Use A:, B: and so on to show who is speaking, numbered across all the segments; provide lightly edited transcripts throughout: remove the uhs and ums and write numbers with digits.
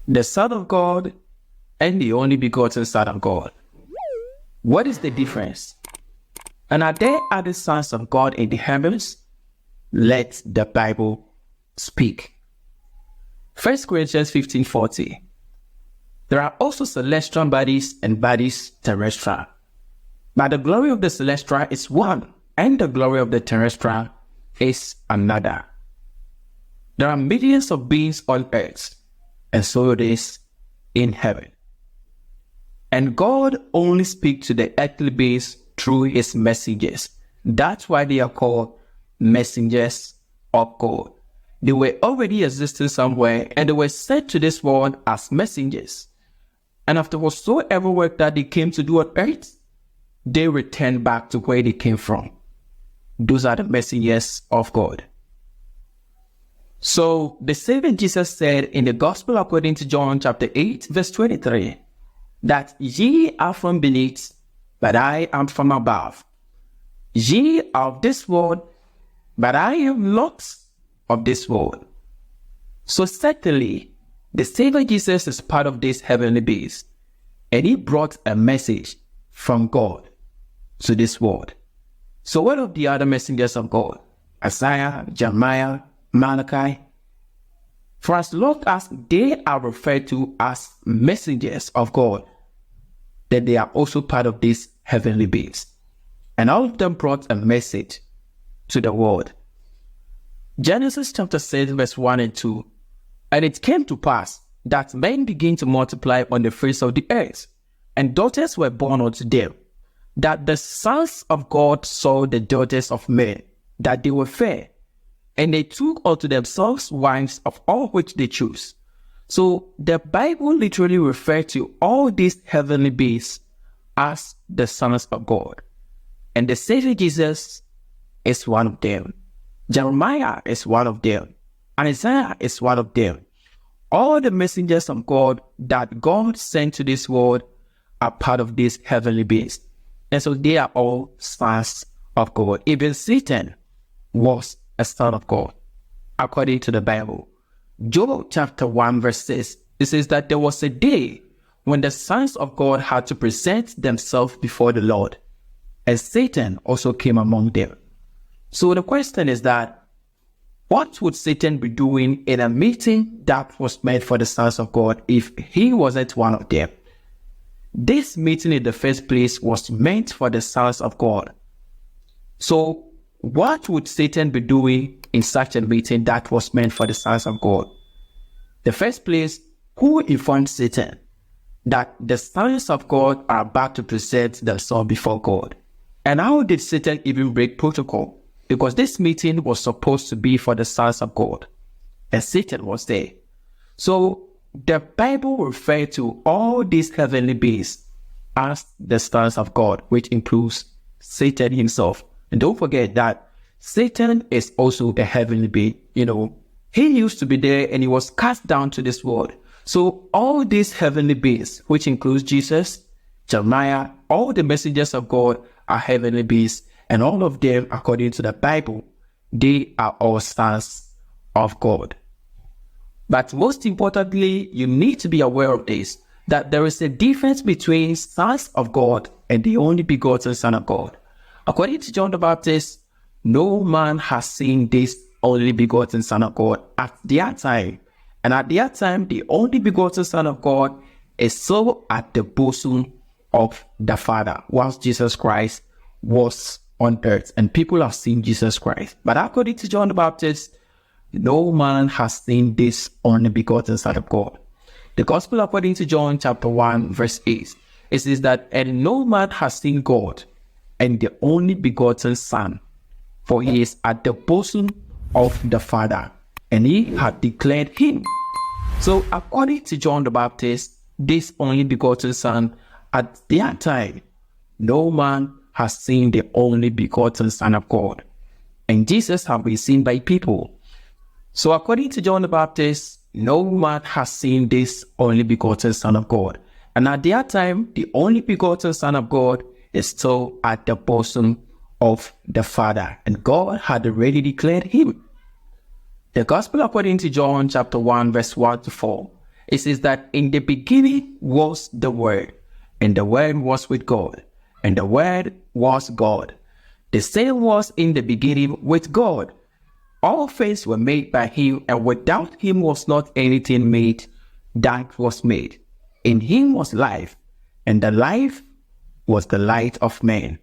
A: the Son of God and the only begotten Son of God. What is the difference? And are there other sons of God in the heavens? Let the Bible speak. 1 Corinthians 15:40. There are also celestial bodies and bodies terrestrial. But the glory of the celestial is one, and the glory of the terrestrial is another. There are millions of beings on earth, and so it is in heaven. And God only speaks to the earthly beings through his messengers. That's why they are called messengers of God. They were already existing somewhere, and they were sent to this world as messengers. And after whatsoever work that they came to do on earth, they returned back to where they came from. Those are the messengers of God. So the Savior Jesus said in the Gospel according to John chapter 8, verse 23, that ye are from beneath, but I am from above. Ye are of this world, but I am not of this world. So certainly, the Savior Jesus is part of this heavenly beings, and he brought a message from God to this world. So what of the other messengers of God? Isaiah, Jeremiah, Malachi? For as long as they are referred to as messengers of God, then they are also part of these heavenly beings. And all of them brought a message to the world. Genesis chapter 6 verse 1 and 2. And it came to pass that men began to multiply on the face of the earth, and daughters were born unto them, that the sons of God saw the daughters of men, that they were fair, and they took unto themselves wives of all which they chose. So the Bible literally refers to all these heavenly beings as the sons of God. And the Savior Jesus is one of them. Jeremiah is one of them. Isaiah is one of them. All the messengers of God that God sent to this world are part of these heavenly beings. And so they are all sons of God. Even Satan was a son of God, according to the Bible. Job chapter 1 verse 6, it says that there was a day when the sons of God had to present themselves before the Lord, and Satan also came among them. So the question is that, what would Satan be doing in a meeting that was meant for the sons of God if he wasn't one of them? This meeting in the first place was meant for the sons of God. So what would Satan be doing in such a meeting that was meant for the sons of God? The first place, who informed Satan that the sons of God are about to present themselves before God? And how did Satan even break protocol? Because this meeting was supposed to be for the sons of God, and Satan was there. So the Bible refers to all these heavenly beings as the sons of God, which includes Satan himself. And don't forget that Satan is also a heavenly being. He used to be there and he was cast down to this world. So all these heavenly beings, which includes Jesus, Jeremiah, all the messengers of God are heavenly beings. And all of them, according to the Bible, they are all sons of God. But most importantly, you need to be aware of this, that there is a difference between sons of God and the only begotten Son of God. According to John the Baptist, no man has seen this only begotten Son of God at their time. And at their time, the only begotten Son of God is so at the bosom of the Father, whilst Jesus Christ was on earth. And people have seen Jesus Christ. But according to John the Baptist, no man has seen this only begotten Son of God. The Gospel according to John chapter 1 verse 8, it says that, and no man has seen God and the only begotten Son, for he is at the bosom of the Father, and he had declared him. So according to John the Baptist, this only begotten Son, at their time, no man has seen the only begotten Son of God. And Jesus has been seen by people. So according to John the Baptist, no man has seen this only begotten Son of God. And at their time, the only begotten Son of God is still at the bosom of the Father. And God had already declared him. The Gospel according to John chapter 1 verse 1 to 4. It says that in the beginning was the Word, and the Word was with God, and the Word was God. The same was in the beginning with God. All things were made by him, and without him was not anything made that was made. In him was life, and the life was the light of men.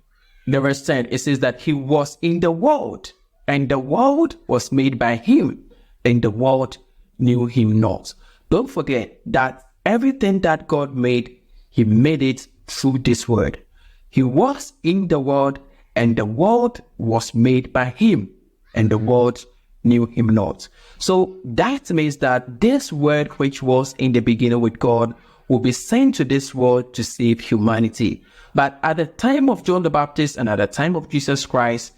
A: The verse 10, it says that he was in the world, and the world was made by him, and the world knew him not. Don't forget that everything that God made, he made it through this word. He was in the world, and the world was made by him, and the world knew him not. So that means that this word which was in the beginning with God will be sent to this world to save humanity. But at the time of John the Baptist and at the time of Jesus Christ,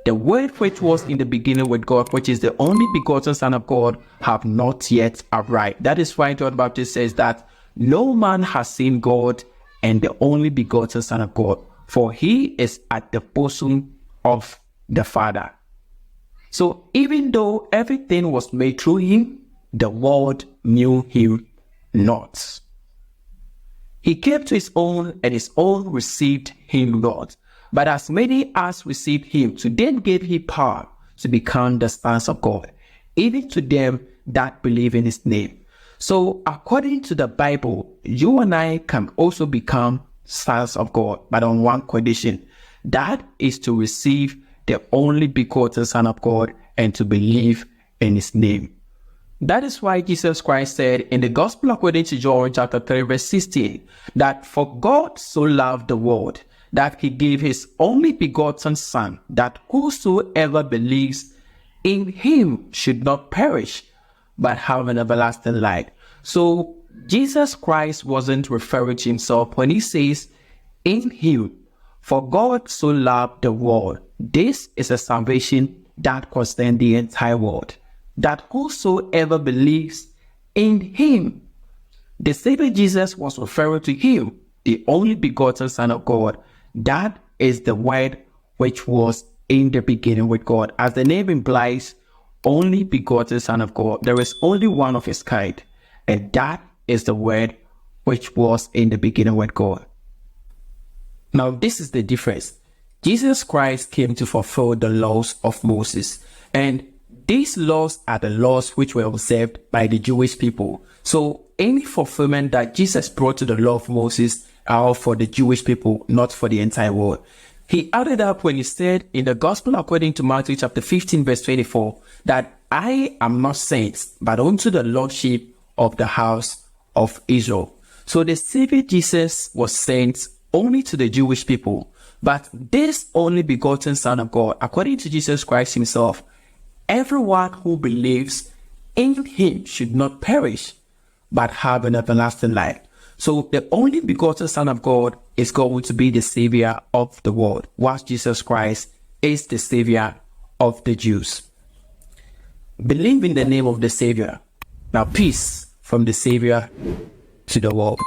A: the word which was in the beginning with God, which is the only begotten Son of God, have not yet arrived. That is why John the Baptist says that no man has seen God and the only begotten Son of God, for he is at the bosom of the Father. So even though everything was made through him, the world knew him not. He came to his own, and his own received him not. But as many as received him, to them gave he power to become the sons of God, even to them that believe in his name. So according to the Bible, you and I can also become sons of God, but on one condition. That is to receive the only begotten Son of God and to believe in his name. That is why Jesus Christ said in the Gospel according to John chapter 3 verse 16, that for God so loved the world that he gave his only begotten Son, that whosoever believes in him should not perish, but have an everlasting life. So Jesus Christ wasn't referring to himself when he says, in him, for God so loved the world. This is a salvation that concerns the entire world, that whosoever believes in him. The Savior Jesus was referring to him, the only begotten Son of God. That is the word which was in the beginning with God. As the name implies, only begotten Son of God. There is only one of his kind, and that is the word which was in the beginning with God. Now this is the difference. Jesus Christ came to fulfill the laws of Moses, and these laws are the laws which were observed by the Jewish people. So any fulfillment that Jesus brought to the law of Moses are for the Jewish people, not for the entire world. He added up when he said in the Gospel according to Matthew chapter 15 verse 24, that I am not sent but unto the lordship of the house of Israel. So the Savior Jesus was sent only to the Jewish people, but this only begotten Son of God, according to Jesus Christ himself, everyone who believes in him should not perish, but have an everlasting life. So the only begotten Son of God is going to be the Savior of the world, whilst Jesus Christ is the Savior of the Jews. Believe in the name of the Savior. Now peace from the Savior to the world.